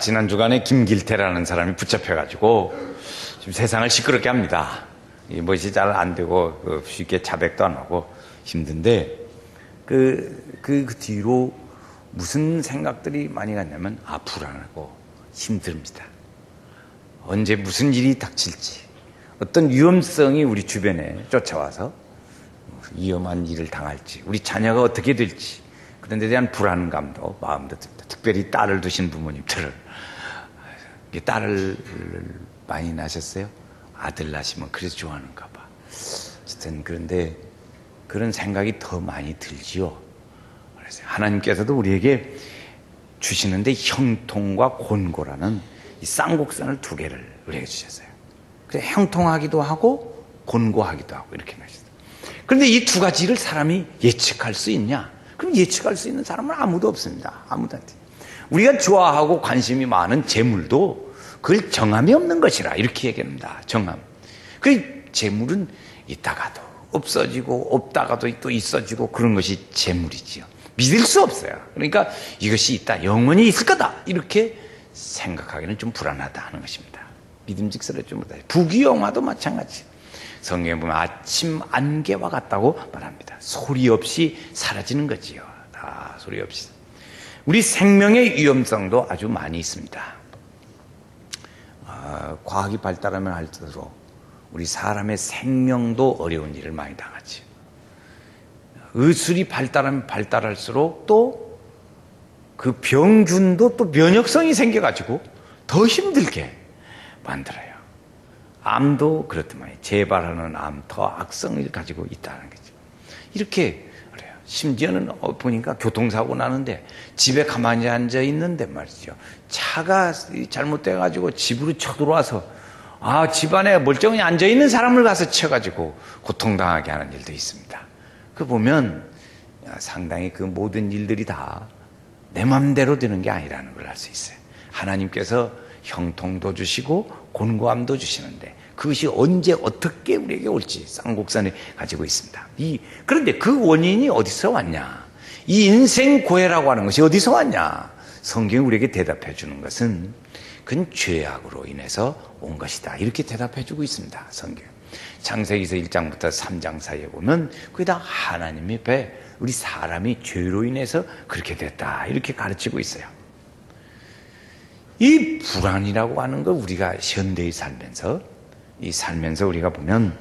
지난 주간에 김길태라는 사람이 붙잡혀가지고 지금 세상을 시끄럽게 합니다. 이 멋이 잘 안 되고 쉽게 자백도 안 하고 힘든데 그 뒤로 무슨 생각들이 많이 갔냐면 불안하고 힘듭니다. 언제 무슨 일이 닥칠지, 어떤 위험성이 우리 주변에 쫓아와서 위험한 일을 당할지, 우리 자녀가 어떻게 될지, 그런 데 대한 불안감도 마음도 듭니다. 특별히 딸을 두신 부모님들은 딸을 많이 낳으셨어요? 아들 낳으시면 그래서 좋아하는가 봐. 어쨌든 그런데 그런 생각이 더 많이 들지요. 그래서 하나님께서도 우리에게 주시는데 형통과 곤고라는 이 쌍곡선을 두 개를 우리에게 주셨어요. 그래서 형통하기도 하고 곤고하기도 하고 이렇게 하셨어요. 그런데 이 두 가지를 사람이 예측할 수 있냐? 그럼 예측할 수 있는 사람은 아무도 없습니다. 아무도한테. 우리가 좋아하고 관심이 많은 재물도 그걸 정함이 없는 것이라 이렇게 얘기합니다. 정함. 그 재물은 있다가도 없어지고 없다가도 또 있어지고 그런 것이 재물이지요. 믿을 수 없어요. 그러니까 이것이 있다, 영원히 있을 거다 이렇게 생각하기는 좀 불안하다 하는 것입니다. 믿음직스럽지 못하죠. 부귀영화도 마찬가지. 성경에 보면 아침 안개와 같다고 말합니다. 소리 없이 사라지는 거지요. 다 소리 없이. 우리 생명의 위험성도 아주 많이 있습니다. 과학이 발달하면 할수록 우리 사람의 생명도 어려운 일을 많이 당하지. 의술이 발달하면 발달할수록 또 그 병균도 또 면역성이 생겨가지고 더 힘들게 만들어요. 암도 그렇더만 재발하는 암 더 악성을 가지고 있다는 거죠. 이렇게 그래요. 심지어는 보니까 교통사고 나는데 집에 가만히 앉아 있는데 말이죠. 차가 잘못돼가지고 집으로 쳐들어와서 집안에 멀쩡히 앉아 있는 사람을 가서 쳐가지고 고통당하게 하는 일도 있습니다. 그 보면 상당히 그 모든 일들이 다 내 맘대로 되는 게 아니라는 걸 알 수 있어요. 하나님께서 형통도 주시고 곤고함도 주시는데 그것이 언제 어떻게 우리에게 올지 쌍곡선을 가지고 있습니다. 그런데 그 원인이 어디서 왔냐? 이 인생 고해라고 하는 것이 어디서 왔냐? 성경이 우리에게 대답해 주는 것은 그건 죄악으로 인해서 온 것이다. 이렇게 대답해 주고 있습니다. 성경. 창세기서 1장부터 3장 사이에 보면 그게 다 하나님의 배, 우리 사람이 죄로 인해서 그렇게 됐다. 이렇게 가르치고 있어요. 이 불안이라고 하는 걸 우리가 현대에 살면서 우리가 보면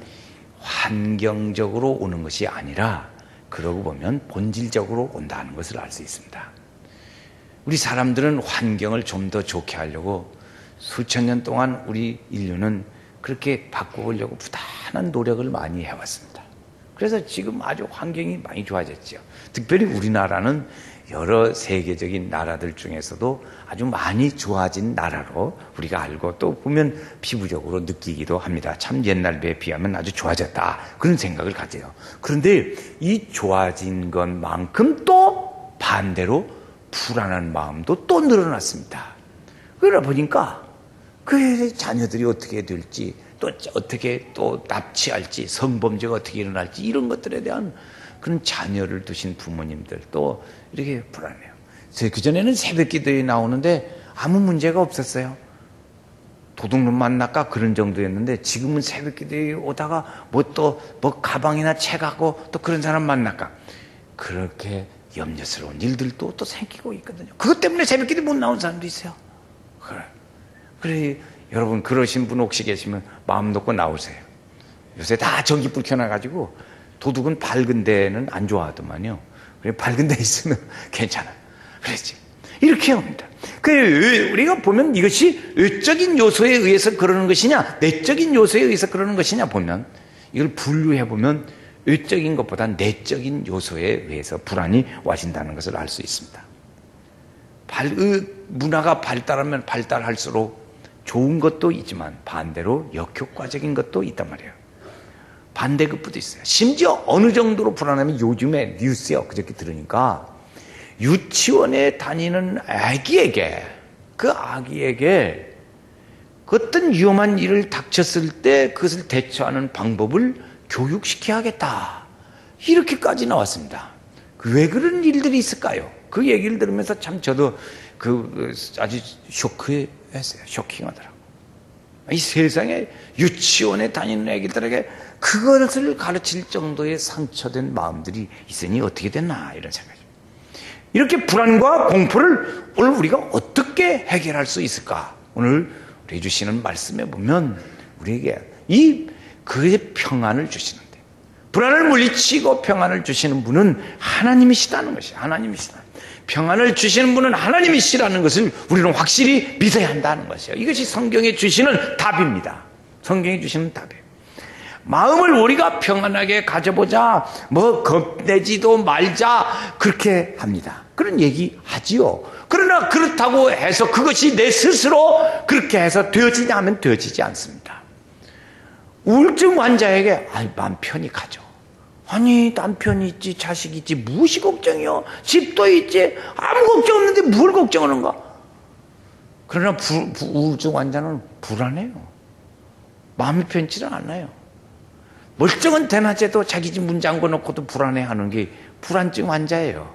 환경적으로 오는 것이 아니라 그러고 보면 본질적으로 온다는 것을 알 수 있습니다. 우리 사람들은 환경을 좀 더 좋게 하려고 수천 년 동안 우리 인류는 그렇게 바꾸려고 부단한 노력을 많이 해왔습니다. 그래서 지금 아주 환경이 많이 좋아졌죠. 특별히 우리나라는 여러 세계적인 나라들 중에서도 아주 많이 좋아진 나라로 우리가 알고 또 보면 피부적으로 느끼기도 합니다. 참 옛날에 비하면 아주 좋아졌다. 그런 생각을 가져요. 그런데 이 좋아진 것만큼 또 반대로 불안한 마음도 또 늘어났습니다. 그러다 보니까 그 자녀들이 어떻게 될지 또 어떻게 또 납치할지 성범죄가 어떻게 일어날지 이런 것들에 대한 그런 자녀를 두신 부모님들 또 이렇게 불안해요. 그전에는 새벽 기도에 나오는데 아무 문제가 없었어요. 도둑놈 만날까 그런 정도였는데 지금은 새벽 기도에 오다가 뭐 가방이나 책 갖고 또 그런 사람 만날까 그렇게 염려스러운 일들도 또 생기고 있거든요. 그것 때문에 새벽 기도 못 나온 사람도 있어요. 그래 여러분 그러신 분 혹시 계시면 마음 놓고 나오세요. 요새 다 전기불 켜놔가지고 도둑은 밝은 데는 안 좋아하더만요. 그래 밝은 데 있으면 괜찮아. 그랬지. 이렇게 합니다. 우리가 보면 이것이 외적인 요소에 의해서 그러는 것이냐 내적인 요소에 의해서 그러는 것이냐 보면 이걸 분류해 보면 외적인 것보다 내적인 요소에 의해서 불안이 와진다는 것을 알 수 있습니다. 문화가 발달하면 발달할수록 좋은 것도 있지만 반대로 역효과적인 것도 있단 말이에요. 반대급부도 있어요. 심지어 어느 정도로 불안하면 요즘에 뉴스에 엊그저께 들으니까 유치원에 다니는 아기에게 어떤 위험한 일을 닥쳤을 때 그것을 대처하는 방법을 교육시켜야겠다. 이렇게까지 나왔습니다. 왜 그런 일들이 있을까요? 그 얘기를 들으면서 참 저도 아주 쇼크했어요. 쇼킹하더라고. 이 세상에 유치원에 다니는 애기들에게 그것을 가르칠 정도의 상처된 마음들이 있으니 어떻게 됐나 이런 생각이죠. 이렇게 불안과 공포를 오늘 우리가 어떻게 해결할 수 있을까? 오늘 우리 주시는 말씀에 보면 우리에게 그의 평안을 주시는데, 불안을 물리치고 평안을 주시는 분은 하나님이시다는 것이에요. 하나님이시다. 평안을 주시는 분은 하나님이시라는 것을 우리는 확실히 믿어야 한다는 것이에요. 이것이 성경에 주시는 답입니다. 성경에 주시는 답이에요. 마음을 우리가 평안하게 가져보자, 겁내지도 말자, 그렇게 합니다. 그런 얘기 하지요. 그러나 그렇다고 해서 그것이 내 스스로 그렇게 해서 되어지냐 하면 되어지지 않습니다. 우울증 환자에게 마음 편히 가죠. 아니, 남편이 있지, 자식이 있지, 무엇이 걱정이요? 집도 있지, 아무 걱정 없는데 뭘 걱정하는가? 그러나 우울증 환자는 불안해요. 마음이 편치는 않아요. 멀쩡한 대낮에도 자기 집 문 잠궈놓고도 불안해하는 게 불안증 환자예요.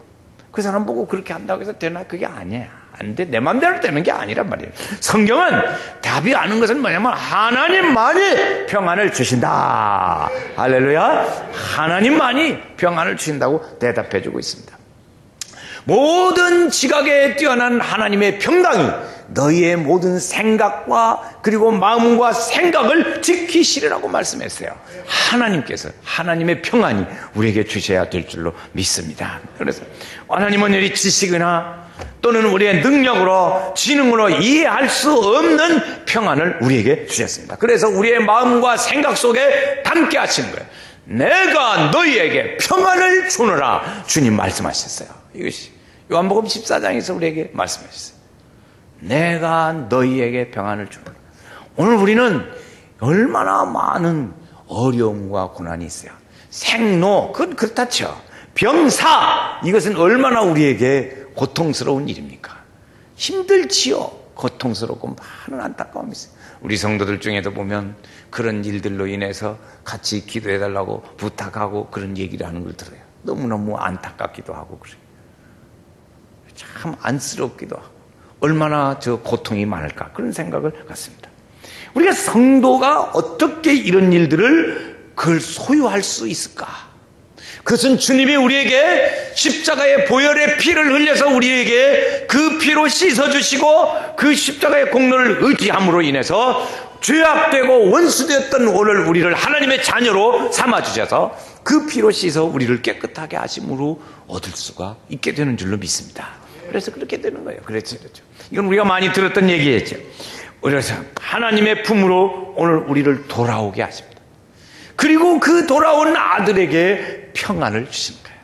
그 사람 보고 그렇게 한다고 해서 되나? 그게 아니야. 안 돼. 내 마음대로 되는 게 아니란 말이에요. 성경은 답이 아는 것은 뭐냐면 하나님만이 평안을 주신다. 할렐루야. 하나님만이 평안을 주신다고 대답해 주고 있습니다. 모든 지각에 뛰어난 하나님의 평강이 너희의 모든 생각과 그리고 마음과 생각을 지키시리라고 말씀했어요. 하나님께서, 하나님의 평안이 우리에게 주셔야 될 줄로 믿습니다. 그래서 하나님은 우리 지식이나 또는 우리의 능력으로, 지능으로 이해할 수 없는 평안을 우리에게 주셨습니다. 그래서 우리의 마음과 생각 속에 담게 하시는 거예요. 내가 너희에게 평안을 주노라 주님 말씀하셨어요. 이것이 요한복음 14장에서 우리에게 말씀하셨어요. 내가 너희에게 평안을 주노라. 오늘 우리는 얼마나 많은 어려움과 고난이 있어요. 생로, 그건 그렇다 쳐. 병사, 이것은 얼마나 우리에게 고통스러운 일입니까? 힘들지요. 고통스럽고 많은 안타까움이 있어요. 우리 성도들 중에도 보면 그런 일들로 인해서 같이 기도해달라고 부탁하고 그런 얘기를 하는 걸 들어요. 너무너무 안타깝기도 하고 그래요. 참 안쓰럽기도 하고 얼마나 저 고통이 많을까 그런 생각을 갖습니다. 우리가 성도가 어떻게 이런 일들을 그걸 소유할 수 있을까? 그것은 주님이 우리에게 십자가의 보혈의 피를 흘려서 우리에게 그 피로 씻어주시고 그 십자가의 공로를 의지함으로 인해서 죄악되고 원수되었던 오늘 우리를 하나님의 자녀로 삼아주셔서 그 피로 씻어 우리를 깨끗하게 하심으로 얻을 수가 있게 되는 줄로 믿습니다. 그래서 그렇게 되는 거예요. 그렇죠. 이건 우리가 많이 들었던 얘기였죠. 그래서 하나님의 품으로 오늘 우리를 돌아오게 하십니다. 그리고 그 돌아온 아들에게 평안을 주시는 거예요.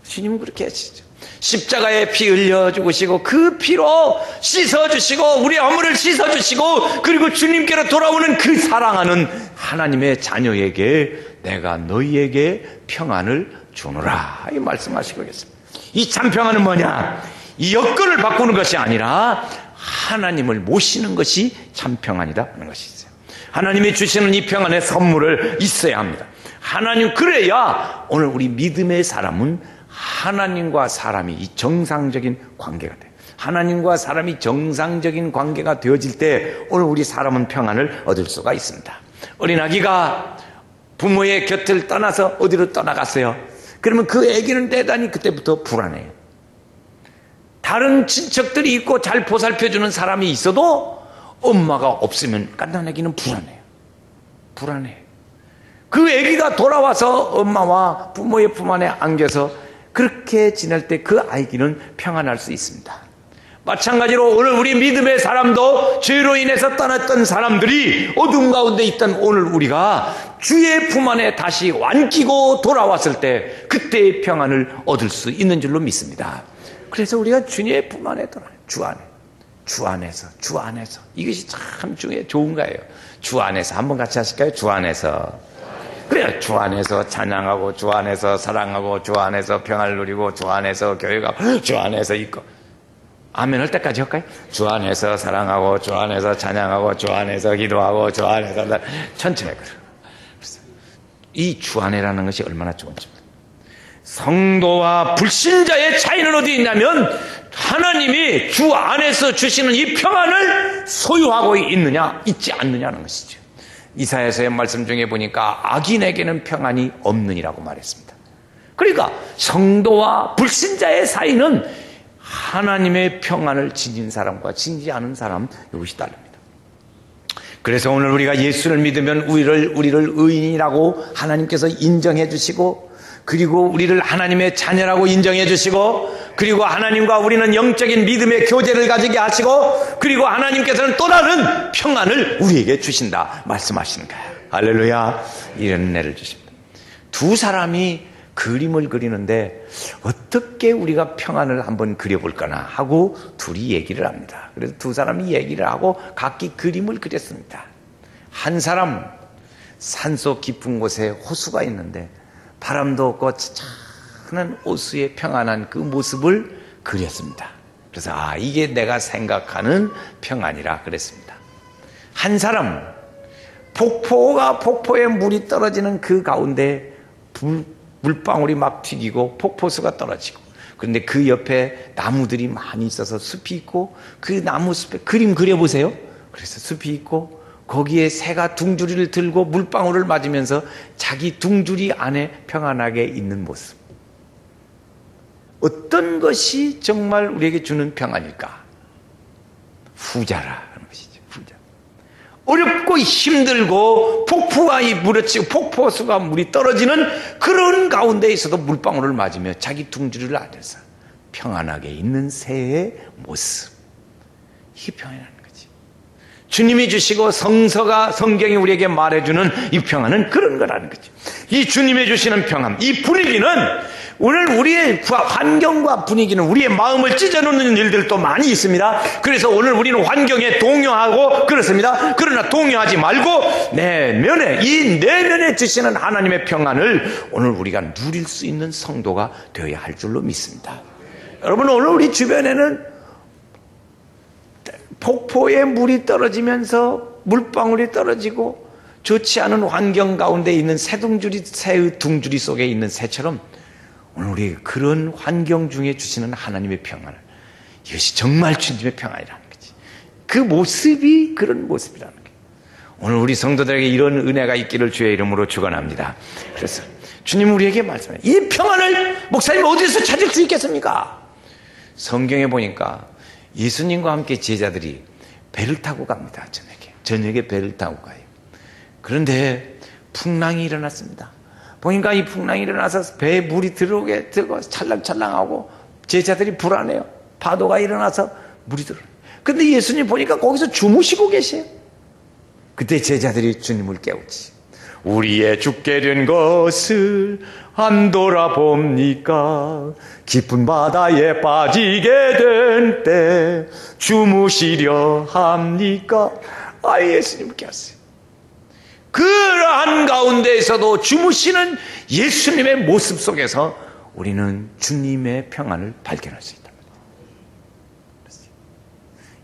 주님은 그렇게 하시죠. 십자가에 피 흘려 죽으시고 그 피로 씻어주시고 우리 허물을 씻어주시고 그리고 주님께로 돌아오는 그 사랑하는 하나님의 자녀에게 내가 너희에게 평안을 주노라 이 말씀하시고 계십니다. 이 참 평안은 뭐냐? 이 여건을 바꾸는 것이 아니라 하나님을 모시는 것이 참 평안이다 하는 것이 있어요. 하나님이 주시는 이 평안의 선물을 있어야 합니다. 하나님, 그래야 오늘 우리 믿음의 사람은 하나님과 사람이 이 정상적인 관계가 돼요. 하나님과 사람이 정상적인 관계가 되어질 때 오늘 우리 사람은 평안을 얻을 수가 있습니다. 어린아기가 부모의 곁을 떠나서 어디로 떠나갔어요? 그러면 그 아기는 대단히 그때부터 불안해요. 다른 친척들이 있고 잘 보살펴주는 사람이 있어도 엄마가 없으면 깐난 아기는 불안해요. 그 아기가 돌아와서 엄마와 부모의 품 안에 안겨서 그렇게 지낼 때 그 아기는 평안할 수 있습니다. 마찬가지로 오늘 우리 믿음의 사람도 죄로 인해서 떠났던 사람들이 어둠 가운데 있던 오늘 우리가 주의 품 안에 다시 완기고 돌아왔을 때 그때의 평안을 얻을 수 있는 줄로 믿습니다. 그래서 우리가 주님의 품 안에 돌아요. 주 안에서 이것이 참 좋은 거예요. 주 안에서 한번 같이 하실까요? 주 안에서. 그래요. 주 안에서 찬양하고 주 안에서 사랑하고 주 안에서 평안을 누리고 주 안에서 교회가 주 안에서 있고 아멘 할 때까지 할까요? 주 안에서 사랑하고 주 안에서 찬양하고 주 안에서 기도하고 주 안에서 천천히 그래요. 이 주 안에라는 것이 얼마나 좋은지. 성도와 불신자의 차이는 어디 있냐면 하나님이 주 안에서 주시는 이 평안을 소유하고 있느냐 있지 않느냐는 것이죠. 이사야서의 말씀 중에 보니까 악인에게는 평안이 없느니라고 말했습니다. 그러니까 성도와 불신자의 사이는 하나님의 평안을 지닌 사람과 지니지 않은 사람, 이것이 다릅니다. 그래서 오늘 우리가 예수를 믿으면 우리를 의인이라고 하나님께서 인정해 주시고, 그리고 우리를 하나님의 자녀라고 인정해 주시고, 그리고 하나님과 우리는 영적인 믿음의 교제를 가지게 하시고, 그리고 하나님께서는 또 다른 평안을 우리에게 주신다 말씀하시는 거예요. 할렐루야. 이런 은혜를 주십니다. 두 사람이 그림을 그리는데 어떻게 우리가 평안을 한번 그려볼까나 하고 둘이 얘기를 합니다. 그래서 두 사람이 얘기를 하고 각기 그림을 그렸습니다. 한 사람 산속 깊은 곳에 호수가 있는데 바람도 없고 찬찬한 호수의 평안한 그 모습을 그렸습니다. 그래서 이게 내가 생각하는 평안이라 그랬습니다. 한 사람 폭포에 물이 떨어지는 그 가운데 물방울이 막 튀기고 폭포수가 떨어지고, 그런데 그 옆에 나무들이 많이 있어서 숲이 있고, 그 나무 숲에 그림 그려보세요. 그래서 숲이 있고 거기에 새가 둥주리를 들고 물방울을 맞으면서 자기 둥주리 안에 평안하게 있는 모습. 어떤 것이 정말 우리에게 주는 평안일까? 후자라는 것이죠. 후자. 어렵고 힘들고 폭포가 물어치고 폭포수가 물이 떨어지는 그런 가운데 있어도 물방울을 맞으며 자기 둥지를 안에서 평안하게 있는 새의 모습. 이게 평안이라는 거지. 주님이 주시고 성경이 우리에게 말해주는 이 평안은 그런 거라는 거지. 이 주님이 주시는 평안, 이 분위기는 오늘 우리의 환경과 분위기는 우리의 마음을 찢어놓는 일들도 많이 있습니다. 그래서 오늘 우리는 환경에 동요하고 그렇습니다. 그러나 동요하지 말고 이 내면에 주시는 하나님의 평안을 오늘 우리가 누릴 수 있는 성도가 되어야 할 줄로 믿습니다. 여러분, 오늘 우리 주변에는 폭포에 물이 떨어지면서 물방울이 떨어지고 좋지 않은 환경 가운데 있는 새의 둥주리 속에 있는 새처럼 오늘 우리 그런 환경 중에 주시는 하나님의 평안을, 이것이 정말 주님의 평안이라는 거지. 그 모습이 그런 모습이라는 거예요. 오늘 우리 성도들에게 이런 은혜가 있기를 주의 이름으로 축원합니다. 그래서 주님 우리에게 말씀해요. 이 평안을 목사님 어디서 찾을 수 있겠습니까? 성경에 보니까 예수님과 함께 제자들이 배를 타고 갑니다. 저녁에 배를 타고 가요. 그런데 풍랑이 일어났습니다. 보니까 이 풍랑이 일어나서 배에 물이 들어오게 들고 찰랑찰랑하고 제자들이 불안해요. 파도가 일어나서 물이 들어요. 근데 예수님 보니까 거기서 주무시고 계세요. 그때 제자들이 주님을 깨우치. 우리의 죽게 된 것을 안 돌아봅니까? 깊은 바다에 빠지게 된 때 주무시려 합니까? 예수님 깨웠어요. 그러한 가운데에서도 주무시는 예수님의 모습 속에서 우리는 주님의 평안을 발견할 수 있다.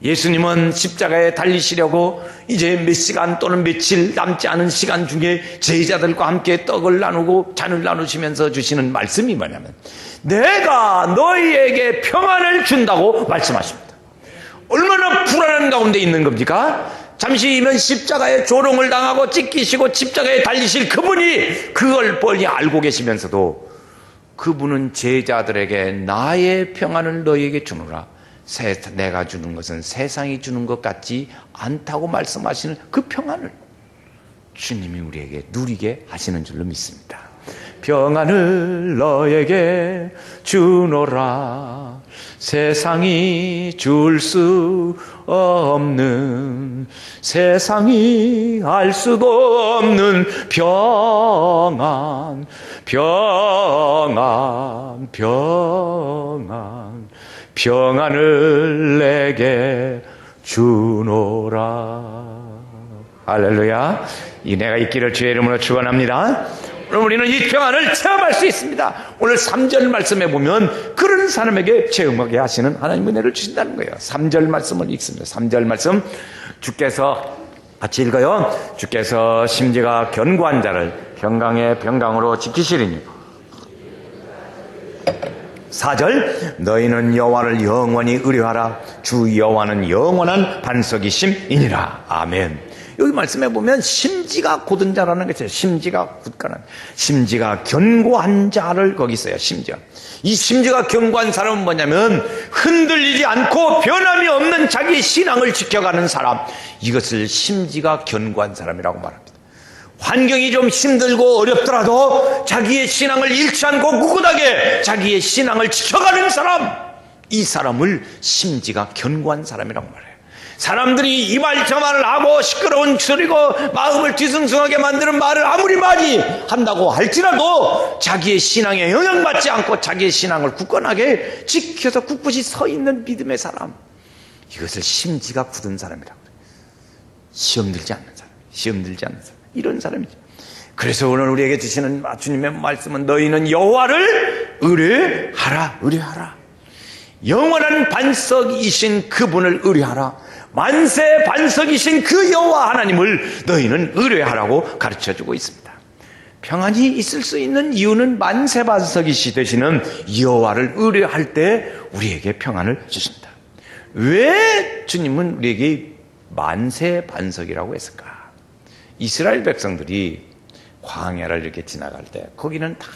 예수님은 십자가에 달리시려고 이제 몇 시간 또는 며칠 남지 않은 시간 중에 제자들과 함께 떡을 나누고 잔을 나누시면서 주시는 말씀이 뭐냐면, 내가 너희에게 평안을 준다고 말씀하십니다. 얼마나 불안한 가운데 있는 겁니까? 잠시면 십자가에 조롱을 당하고 찢기시고 십자가에 달리실 그분이 그걸 뻔히 알고 계시면서도 그분은 제자들에게 나의 평안을 너희에게 주노라. 내가 주는 것은 세상이 주는 것 같지 않다고 말씀하시는 그 평안을 주님이 우리에게 누리게 하시는 줄로 믿습니다. 평안을 너에게 주노라. 세상이 줄 수 없는, 세상이 알 수도 없는 평안, 평안, 평안, 평안을 내게 주노라. 할렐루야. 이 내가 있기를 주의 이름으로 축원합니다. 그럼 우리는 이 평안을 체험할 수 있습니다. 오늘 3절 말씀에 보면 그런 사람에게 체험하게 하시는 하나님의 은혜를 주신다는 거예요. 3절 말씀을 읽습니다. 3절 말씀 주께서 같이 읽어요. 주께서 심지가 견고한 자를 평강의 평강으로 지키시리니. 4절 너희는 여호와를 영원히 의뢰하라. 주 여호와는 영원한 반석이심이니라. 아멘. 여기 말씀해 보면 심지가 곧은 자라는 것이에요. 심지가 굳건한, 심지가 견고한 자를 거기 있어요. 심지가. 이 심지가 견고한 사람은 뭐냐면 흔들리지 않고 변함이 없는 자기 신앙을 지켜가는 사람, 이것을 심지가 견고한 사람이라고 말합니다. 환경이 좀 힘들고 어렵더라도 자기의 신앙을 잃지 않고 꿋꿋하게 자기의 신앙을 지켜가는 사람, 이 사람을 심지가 견고한 사람이라고 말해요. 사람들이 이 말 저 말을 하고 시끄러운 소리고 마음을 뒤숭숭하게 만드는 말을 아무리 많이 한다고 할지라도 자기의 신앙에 영향받지 않고 자기의 신앙을 굳건하게 지켜서 꿋꿋이 서 있는 믿음의 사람, 이것을 심지가 굳은 사람이라고 해요. 시험 들지 않는 사람, 시험 들지 않는 사람, 이런 사람이죠. 그래서 오늘 우리에게 주시는 주님의 말씀은 너희는 여호와를 의뢰하라. 의뢰하라. 영원한 반석이신 그분을 의뢰하라. 만세 반석이신 그 여호와 하나님을 너희는 의뢰하라고 가르쳐주고 있습니다. 평안이 있을 수 있는 이유는 만세 반석이시 되시는 여호와를 의뢰할 때 우리에게 평안을 주신다. 왜 주님은 우리에게 만세 반석이라고 했을까? 이스라엘 백성들이 광야를 이렇게 지나갈 때 거기는 다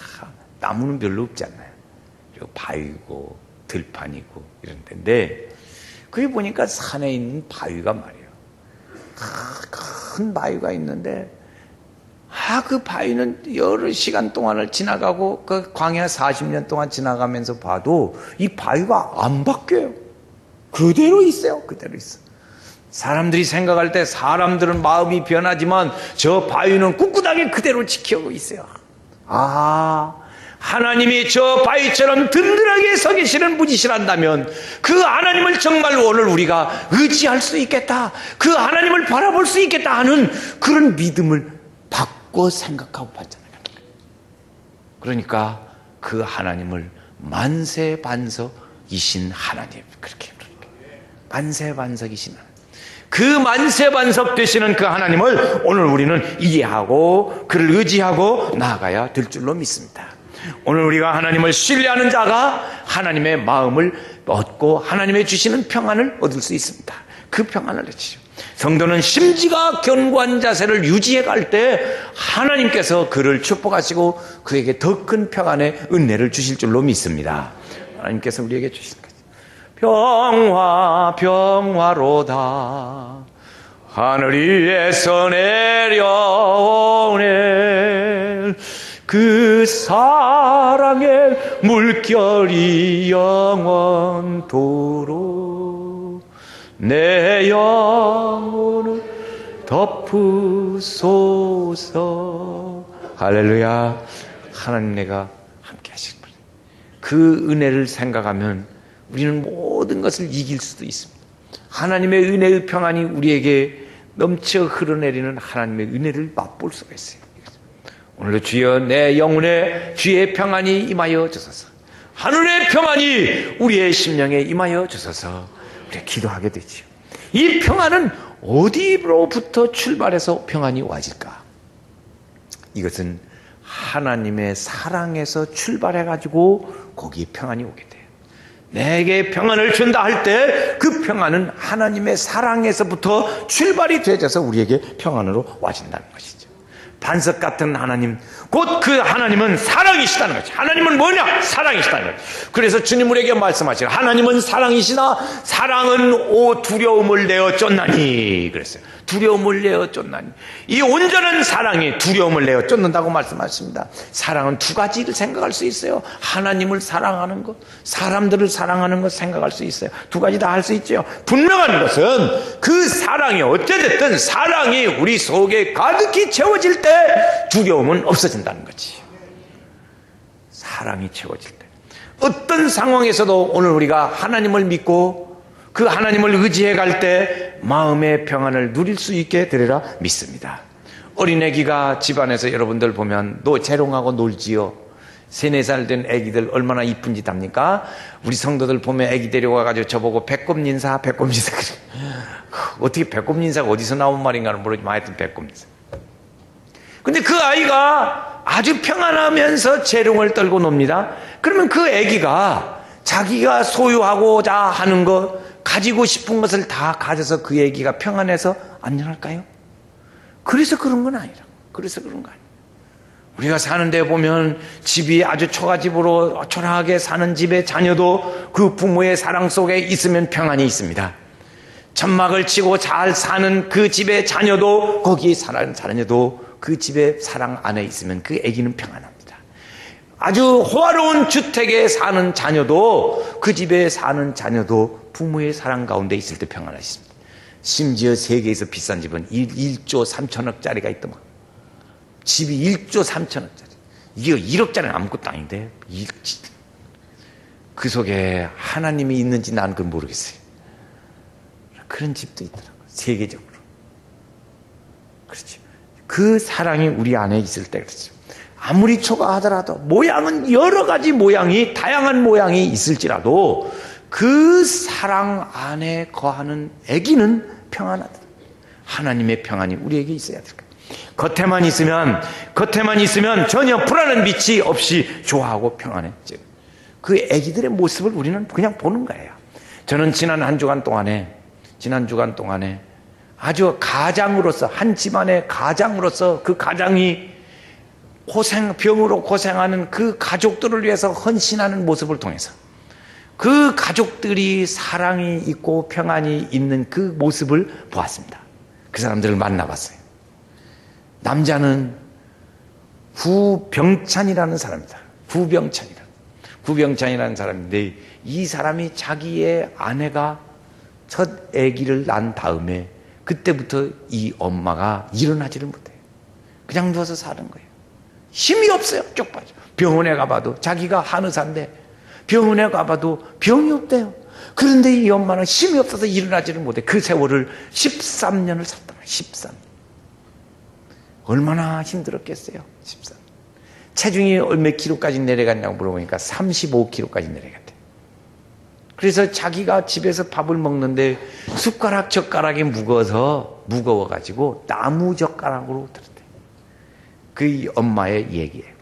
나무는 별로 없지 않나요? 그리고 바위고 들판이고 이런 데인데 거기 보니까 산에 있는 바위가 말이에요. 큰 바위가 있는데 그 바위는 여러 시간 동안을 지나가고 그 광야 40년 동안 지나가면서 봐도 이 바위가 안 바뀌어요. 그대로 있어요. 그대로 있어. 사람들이 생각할 때 사람들은 마음이 변하지만 저 바위는 꿋꿋하게 그대로 지키고 있어요. 하나님이 저 바위처럼 든든하게 서 계시는 분이시란다면 그 하나님을 정말 오늘 우리가 의지할 수 있겠다, 그 하나님을 바라볼 수 있겠다 하는 그런 믿음을 바꿔 생각하고 봤잖아요. 그러니까 그 하나님을 만세 반석이신 하나님, 그렇게 만세 반석이신 하나님, 그 만세 반석 되시는 그 하나님을 오늘 우리는 이해하고 그를 의지하고 나아가야 될 줄로 믿습니다. 오늘 우리가 하나님을 신뢰하는 자가 하나님의 마음을 얻고 하나님의 주시는 평안을 얻을 수 있습니다. 그 평안을 얻으시죠. 성도는 심지가 견고한 자세를 유지해 갈 때 하나님께서 그를 축복하시고 그에게 더 큰 평안의 은혜를 주실 줄로 믿습니다. 하나님께서 우리에게 주시는 거죠. 평화 평화로다 하늘 위에서 내려오네 그 사랑의 물결이 영원토록 내 영혼을 덮으소서. 할렐루야. 하나님 내가 함께 하실 거예요. 그 은혜를 생각하면 우리는 모든 것을 이길 수도 있습니다. 하나님의 은혜의 평안이 우리에게 넘쳐 흐르내리는 하나님의 은혜를 맛볼 수가 있어요. 오늘도 주여 내 영혼에 주의 평안이 임하여 주소서. 하늘의 평안이 우리의 심령에 임하여 주소서. 우리가 기도하게 되지요. 이 평안은 어디로부터 출발해서 평안이 와질까? 이것은 하나님의 사랑에서 출발해가지고 거기에 평안이 오게 돼요. 내게 평안을 준다 할 때 그 평안은 하나님의 사랑에서부터 출발이 되어져서 우리에게 평안으로 와진다는 것이죠. 반석 같은 하나님, 곧 그 하나님은 사랑이시다는 거죠. 하나님은 뭐냐? 사랑이시다는 거죠. 그래서 주님 우리에게 말씀하시고 하나님은 사랑이시나 사랑은 두려움을 내어 쫓나니 그랬어요. 두려움을 내어 쫓나니. 이 온전한 사랑이 두려움을 내어 쫓는다고 말씀하십니다. 사랑은 두 가지를 생각할 수 있어요. 하나님을 사랑하는 것, 사람들을 사랑하는 것 생각할 수 있어요. 두 가지 다 할 수 있죠. 분명한 것은 그 사랑이 어찌됐든 사랑이 우리 속에 가득히 채워질 때 두려움은 없어진다는 거지. 사랑이 채워질 때 어떤 상황에서도 오늘 우리가 하나님을 믿고 그 하나님을 의지해 갈 때 마음의 평안을 누릴 수 있게 되리라 믿습니다. 어린애기가 집안에서 여러분들 보면 재롱하고 놀지요. 3, 4살 된 애기들 얼마나 이쁜 짓 합니까? 우리 성도들 보면 애기 데려와가지고 저보고 배꼽인사 그래. 어떻게 배꼽인사가 어디서 나온 말인가는 모르지만 하여튼 배꼽인사. 근데 그 아이가 아주 평안하면서 재롱을 떨고 놉니다. 그러면 그 아기가 자기가 소유하고자 하는 것, 가지고 싶은 것을 다 가져서 그 아기가 평안해서 안녕할까요? 그래서 그런 건 아니라. 그래서 그런 거 아니에요. 우리가 사는 데 보면 집이 아주 초가집으로 초라하게 사는 집의 자녀도 그 부모의 사랑 속에 있으면 평안이 있습니다. 천막을 치고 잘 사는 그 집의 자녀도, 거기에 사는 자녀도 그 집의 사랑 안에 있으면 그 아기는 평안합니다. 아주 호화로운 주택에 사는 자녀도, 그 집에 사는 자녀도 부모의 사랑 가운데 있을 때 평안하십니다. 심지어 세계에서 비싼 집은 1조 3천억짜리가 있더만. 집이 1조 3천억짜리. 이게 1억짜리는 아무것도 아닌데 그 속에 하나님이 있는지 나는 그건 모르겠어요. 그런 집도 있더라고요. 세계적으로. 그렇죠. 그 사랑이 우리 안에 있을 때 그렇죠. 아무리 초과하더라도 모양은 여러 가지 모양이, 다양한 모양이 있을지라도 그 사랑 안에 거하는 아기는 평안하다. 하나님의 평안이 우리에게 있어야 될까? 겉에만 있으면 전혀 불안한 빛이 없이 좋아하고 평안해져. 그 아기들의 모습을 우리는 그냥 보는 거예요. 저는 지난 주간 동안에 아주 가장으로서, 한 집안의 가장으로서 그 가장이 병으로 고생하는 그 가족들을 위해서 헌신하는 모습을 통해서 그 가족들이 사랑이 있고 평안이 있는 그 모습을 보았습니다. 그 사람들을 만나봤어요. 남자는 구병찬이라는 사람입니다. 구병찬이라는 사람인데, 이 사람이 자기의 아내가 첫 아기를 낳은 다음에 그때부터 이 엄마가 일어나지를 못해요. 그냥 누워서 사는 거예요. 힘이 없어요. 쪽 빠져. 병원에 가봐도, 자기가 한의사인데 병원에 가봐도 병이 없대요. 그런데 이 엄마는 힘이 없어서 일어나지를 못해. 그 세월을 13년을 샀단 말이에요. 13년. 얼마나 힘들었겠어요. 13년. 체중이 몇 킬로까지 내려갔냐고 물어보니까 35킬로까지 내려갔대. 그래서 자기가 집에서 밥을 먹는데 숟가락 젓가락이 무거워가지고 나무 젓가락으로 들었대. 그 엄마의 얘기예요.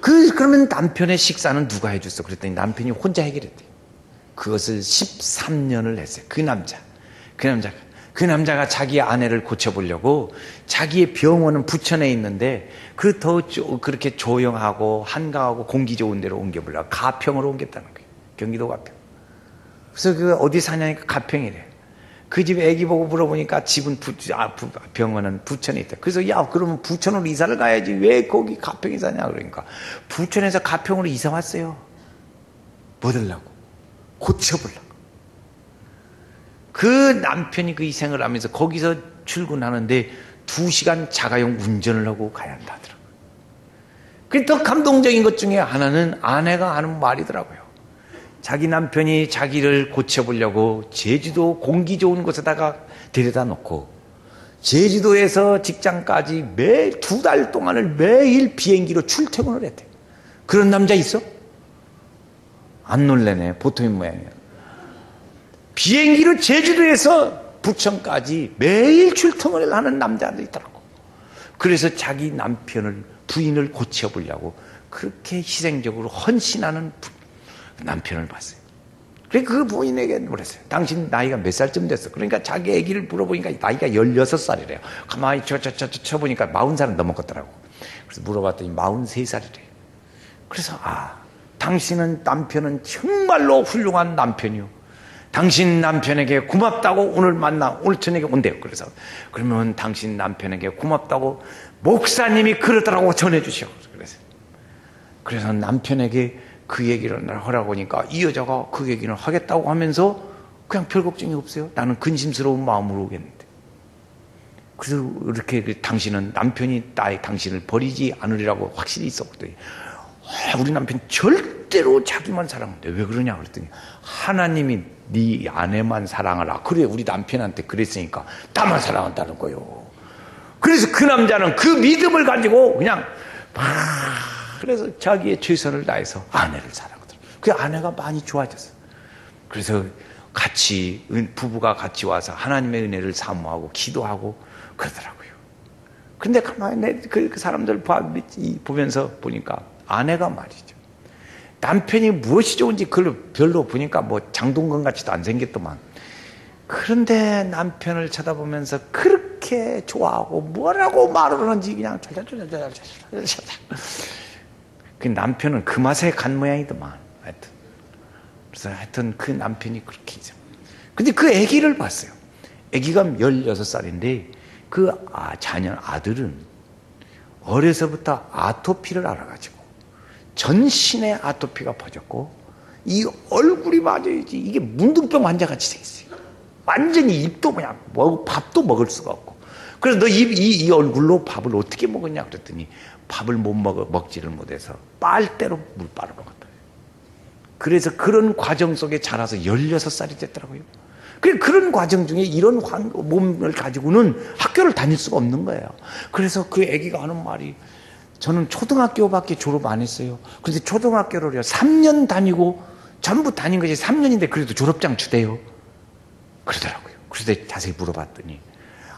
그러면 남편의 식사는 누가 해줬어? 그랬더니 남편이 혼자 해결했대요. 그것을 13년을 했어요. 그 남자가 자기 아내를 고쳐보려고, 자기의 병원은 부천에 있는데 그렇게 조용하고 한가하고 공기 좋은 데로 옮겨보려고 가평으로 옮겼다는 거예요. 경기도 가평. 그래서 그 어디 사냐니까 가평이래요. 그 집에 애기 보고 물어보니까 집은 병원은 부천에 있다. 그래서 야, 그러면 부천으로 이사를 가야지 왜 거기 가평에 사냐 그러니까 부천에서 가평으로 이사 왔어요. 뭐 들라고? 고쳐보려고. 그 남편이 그 희생을 하면서 거기서 출근하는데 2시간 자가용 운전을 하고 가야 한다 하더라고요. 그 더 감동적인 것 중에 하나는 아내가 하는 말이더라고요. 자기 남편이 자기를 고쳐보려고 제주도 공기 좋은 곳에다가 데려다 놓고 제주도에서 직장까지 매일 2달 동안을 매일 비행기로 출퇴근을 했대요. 그런 남자 있어? 안 놀래네. 보통인 모양이야. 비행기로 제주도에서 부천까지 매일 출퇴근을 하는 남자도 있더라고. 그래서 자기 부인을 고쳐보려고 그렇게 희생적으로 헌신하는 남편을 봤어요. 그래서 그 부인에게 물었어요. 당신 나이가 몇 살쯤 됐어? 그러니까 자기 아기를 물어보니까 나이가 16살이래요. 가만히 쳐보니까 40살은 넘었더라고. 그래서 물어봤더니 43살이래요. 그래서 당신은 남편은 정말로 훌륭한 남편이요. 당신 남편에게 고맙다고 오늘 저녁에 온대요. 그러면 당신 남편에게 고맙다고 목사님이 그러더라고 전해주시오. 그래서 남편에게 그 얘기를 하라고 하니까 이 여자가 그 얘기를 하겠다고 하면서 그냥 별 걱정이 없어요. 나는 근심스러운 마음으로 오겠는데. 그래서 이렇게 당신은 남편이 당신을 버리지 않으리라고 확실히 있었거든요. 우리 남편 절대로 자기만 사랑한대. 왜 그러냐 그랬더니 하나님이 네 아내만 사랑하라. 그래, 우리 남편한테 그랬으니까 나만 사랑한다는 거예요. 그래서 그 남자는 그 믿음을 가지고 그냥 그래서 자기의 최선을 다해서 아내를 사랑하더라고요. 그 아내가 많이 좋아졌어요. 그래서 부부가 같이 와서 하나님의 은혜를 사모하고 기도하고 그러더라고요. 근데 가만히 그 사람들 보면서 보니까 아내가 말이죠. 남편이 무엇이 좋은지 그걸 별로 보니까 뭐 장동건 같이도 안 생겼더만. 그런데 남편을 쳐다보면서 그렇게 좋아하고 뭐라고 말을 하는지 그냥 그 남편은 그 맛에 간 모양이더만. 하여튼. 그래서 하여튼 그 남편이 그렇게 있어. 근데 그 아기를 봤어요. 아기가 16살인데 그 아들은 어려서부터 아토피를 알아가지고 전신에 아토피가 퍼졌고 이 얼굴이 맞아야지 이게 문둥병 환자같이 생겼어요. 완전히 입도 그냥 밥도 먹을 수가 없고. 그래서 너 이 얼굴로 밥을 어떻게 먹었냐 그랬더니 밥을 먹지를 못해서 빨대로 물 빨아 먹었다. 그래서 그런 과정 속에 자라서 16살이 됐더라고요. 그런 과정 중에 이런 몸을 가지고는 학교를 다닐 수가 없는 거예요. 그래서 그 아기가 하는 말이, 저는 초등학교밖에 졸업 안 했어요. 그런데 초등학교를요 3년 다니고 전부 다닌 것이 3년인데 그래도 졸업장 주대요. 그러더라고요. 그래서 자세히 물어봤더니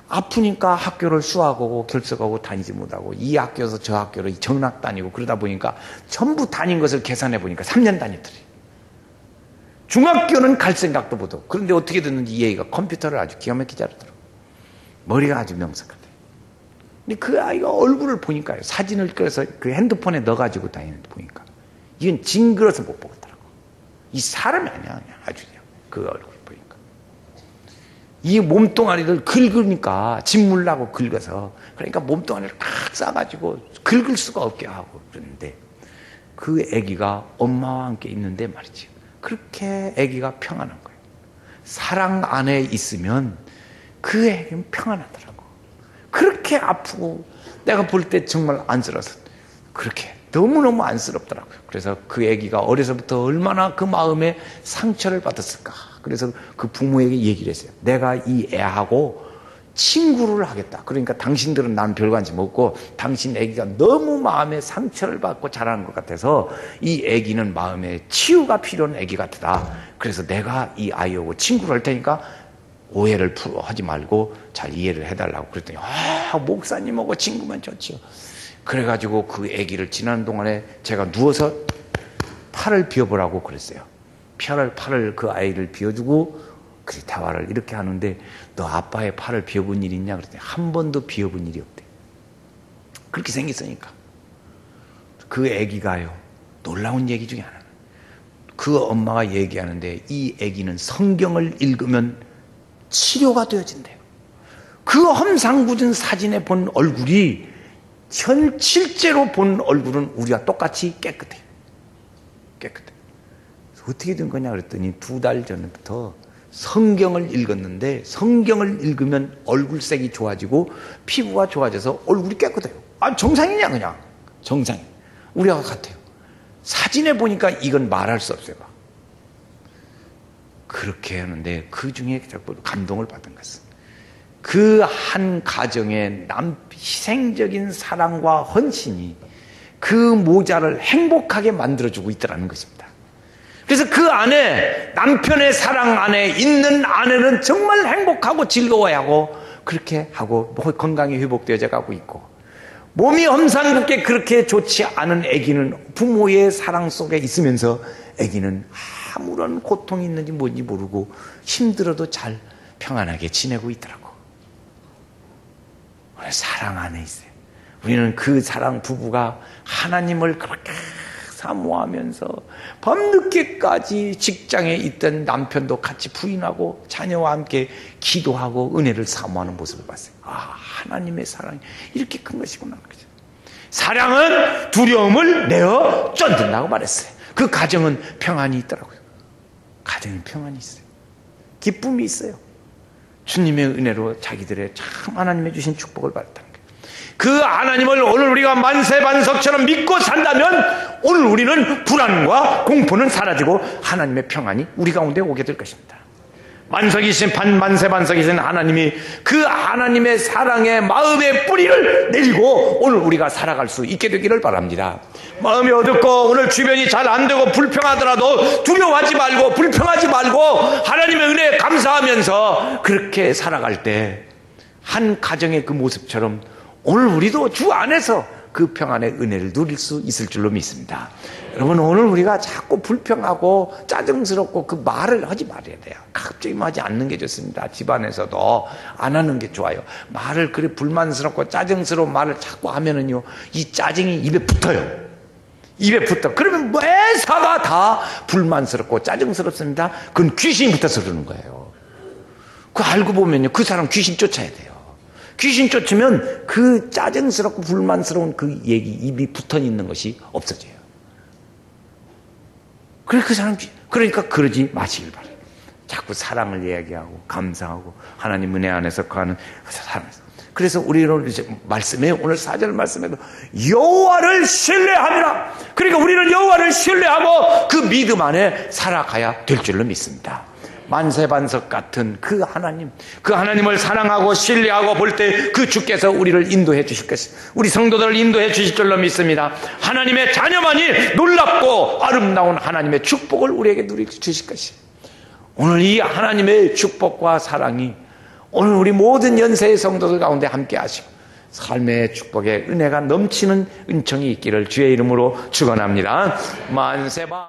아프니까 학교를 수학하고 결석하고 다니지 못하고 이 학교에서 저 학교로 정락 다니고 그러다 보니까 전부 다닌 것을 계산해 보니까 3년 다녔더래. 중학교는 갈 생각도 못하고. 그런데 어떻게 됐는지 이 애가 컴퓨터를 아주 기가 막히게 잘하더라고요. 머리가 아주 명석하대. 근데 그 아이가 얼굴을 보니까요, 사진을 꺼서 그 핸드폰에 넣어가지고 다니는 데 보니까 이건 징그러서 못 보겠더라고. 이 사람이 아니야. 그냥 아주 그냥 그 얼굴 보니까 이 몸뚱아리를 긁으니까 진물나고 긁어서, 그러니까 몸뚱아리를 탁 싸가지고 긁을 수가 없게 하고 그러는데, 그 아기가 엄마와 함께 있는데 말이지, 그렇게 아기가 평안한 거예요. 사랑 안에 있으면 그 아기는 평안하더라고. 그렇게 아프고 내가 볼 때 정말 안쓰러워서 그렇게 너무너무 안쓰럽더라고요. 그래서 그 아기가 어려서부터 얼마나 그 마음에 상처를 받았을까. 그래서 그 부모에게 얘기를 했어요. 내가 이 애하고 친구를 하겠다. 그러니까 당신들은 나는 별관심 없고 당신 아기가 너무 마음에 상처를 받고 자라는 것 같아서 이 아기는 마음에 치유가 필요한 아기 같다. 그래서 내가 이 아이하고 친구를 할 테니까 오해를 하지 말고 잘 이해를 해달라고 그랬더니, 목사님하고 친구면 좋지요. 그래가지고 그 아기를 지나는 동안에 제가 누워서 팔을 비워보라고 그랬어요. 팔을 그 아이를 비워주고 그 대화를 이렇게 하는데, 너 아빠의 팔을 비워본 일이 있냐 그랬더니 한 번도 비워본 일이 없대. 그렇게 생겼으니까. 그 아기가요, 놀라운 얘기 중에 하나는, 그 엄마가 얘기하는데 이 아기는 성경을 읽으면 치료가 되어진대요. 그 험상궂은 사진에 본 얼굴이 실제로 본 얼굴은 우리가 똑같이 깨끗해요. 깨끗해요. 어떻게 된 거냐 그랬더니 2달 전부터 성경을 읽었는데, 성경을 읽으면 얼굴색이 좋아지고 피부가 좋아져서 얼굴이 깨끗해요. 정상이냐 그냥. 정상이. 우리와 같아요. 사진에 보니까 이건 말할 수 없어요. 그렇게 하는데 그 중에 감동을 받은 것은 그 한 가정의 희생적인 사랑과 헌신이 그 모자를 행복하게 만들어주고 있더라는 것입니다. 그래서 그 안에, 남편의 사랑 안에 있는 아내는 정말 행복하고 즐거워하고 그렇게 하고 건강이 회복되어져 가고 있고, 몸이 험상궂게 그렇게 좋지 않은 아기는 부모의 사랑 속에 있으면서 아기는 아무런 고통이 있는지 뭔지 모르고 힘들어도 잘 평안하게 지내고 있더라고. 사랑 안에 있어요. 우리는 그 사랑 부부가 하나님을 그렇게 사모하면서 밤늦게까지 직장에 있던 남편도 같이 부인하고 자녀와 함께 기도하고 은혜를 사모하는 모습을 봤어요. 하나님의 사랑이 이렇게 큰 것이구나. 사랑은 두려움을 내어 쫓는다고 말했어요. 그 가정은 평안이 있더라고요. 가정에 평안이 있어요. 기쁨이 있어요. 주님의 은혜로 자기들의 참 하나님의 주신 축복을 받았다는 거예요. 그 하나님을 오늘 우리가 만세반석처럼 믿고 산다면 오늘 우리는 불안과 공포는 사라지고 하나님의 평안이 우리 가운데 오게 될 것입니다. 만석이신 만세반석이신 하나님이 그 하나님의 사랑의 마음의 뿌리를 내리고 오늘 우리가 살아갈 수 있게 되기를 바랍니다. 마음이 어둡고 오늘 주변이 잘 안 되고 불평하더라도 두려워하지 말고 불평하지 말고 하나님의 은혜에 감사하면서 그렇게 살아갈 때 한 가정의 그 모습처럼 오늘 우리도 주 안에서 그 평안의 은혜를 누릴 수 있을 줄로 믿습니다. 여러분, 오늘 우리가 자꾸 불평하고 짜증스럽고 그 말을 하지 말아야 돼요. 갑자기 하지 않는 게 좋습니다. 집안에서도 안 하는 게 좋아요. 말을 그래 불만스럽고 짜증스러운 말을 자꾸 하면은요, 이 짜증이 입에 붙어요. 입에 붙어. 그러면 매사가 다 불만스럽고 짜증스럽습니다. 그건 귀신이 붙어서 그러는 거예요. 그거 알고 보면요, 그 사람 귀신 쫓아야 돼요. 귀신 쫓으면 그 짜증스럽고 불만스러운 그 얘기, 입이 붙어 있는 것이 없어져요. 그 사람, 그러니까 그러지 마시길 바라요. 자꾸 사랑을 이야기하고, 감사하고, 하나님 은혜 안에서 거하는 사랑에서. 그래서 우리는 말씀에, 오늘 4절 말씀에도 여호와를 신뢰함이라. 그러니까 우리는 여호와를 신뢰하고 그 믿음 안에 살아가야 될 줄로 믿습니다. 만세반석 같은 그 하나님을 사랑하고 신뢰하고 볼 때 그 주께서 우리를 인도해 주실 것입니다. 우리 성도들을 인도해 주실 줄로 믿습니다. 하나님의 자녀만이 놀랍고 아름다운 하나님의 축복을 우리에게 누리게 주실 것입니다. 오늘 이 하나님의 축복과 사랑이 오늘 우리 모든 연세의 성도들 가운데 함께 하시고 삶의 축복의 은혜가 넘치는 은총이 있기를 주의 이름으로 축원합니다. 만세바